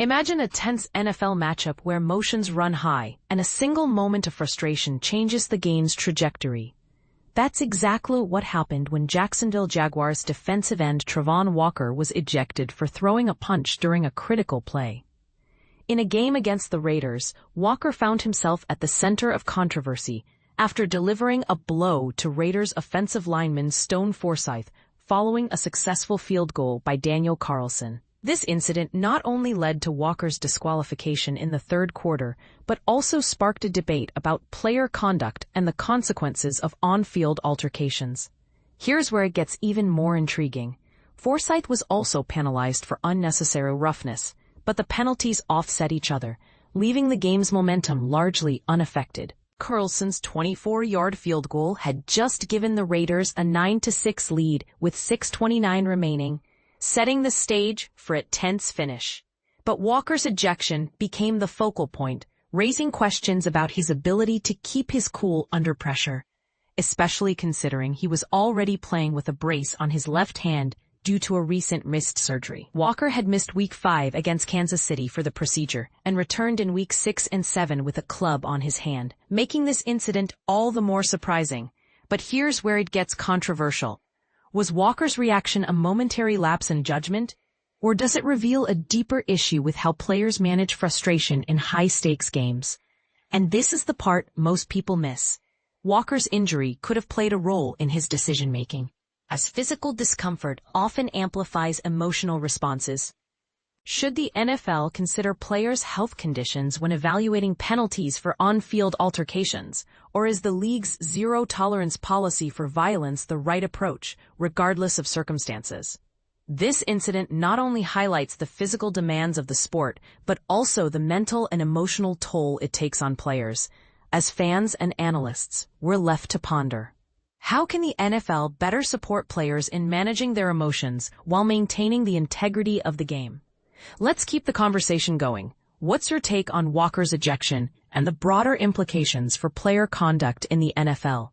Imagine a tense NFL matchup where emotions run high and a single moment of frustration changes the game's trajectory. That's exactly what happened when Jacksonville Jaguars defensive end Travon Walker was ejected for throwing a punch during a critical play. In a game against the Raiders, Walker found himself at the center of controversy after delivering a blow to Raiders offensive lineman Stone Forsythe following a successful field goal by Daniel Carlson. This incident not only led to Walker's disqualification in the third quarter, but also sparked a debate about player conduct and the consequences of on-field altercations. Here's where it gets even more intriguing. Forsythe was also penalized for unnecessary roughness, but the penalties offset each other, leaving the game's momentum largely unaffected. Carlson's 24-yard field goal had just given the Raiders a 9-6 lead with 6:29 remaining, setting the stage for a tense finish. But Walker's ejection became the focal point, raising questions about his ability to keep his cool under pressure, especially considering he was already playing with a brace on his left hand due to a recent wrist surgery. Walker had missed Week 5 against Kansas City for the procedure and returned in Week 6 and 7 with a club on his hand, making this incident all the more surprising. But here's where it gets controversial. Was Walker's reaction a momentary lapse in judgment, or does it reveal a deeper issue with how players manage frustration in high-stakes games? And this is the part most people miss. Walker's injury could have played a role in his decision-making, as physical discomfort often amplifies emotional responses. Should the NFL consider players' health conditions when evaluating penalties for on-field altercations, or is the league's zero-tolerance policy for violence the right approach, regardless of circumstances? This incident not only highlights the physical demands of the sport, but also the mental and emotional toll it takes on players. As fans and analysts, we're left to ponder. How can the NFL better support players in managing their emotions while maintaining the integrity of the game? Let's keep the conversation going. What's your take on Walker's ejection and the broader implications for player conduct in the NFL?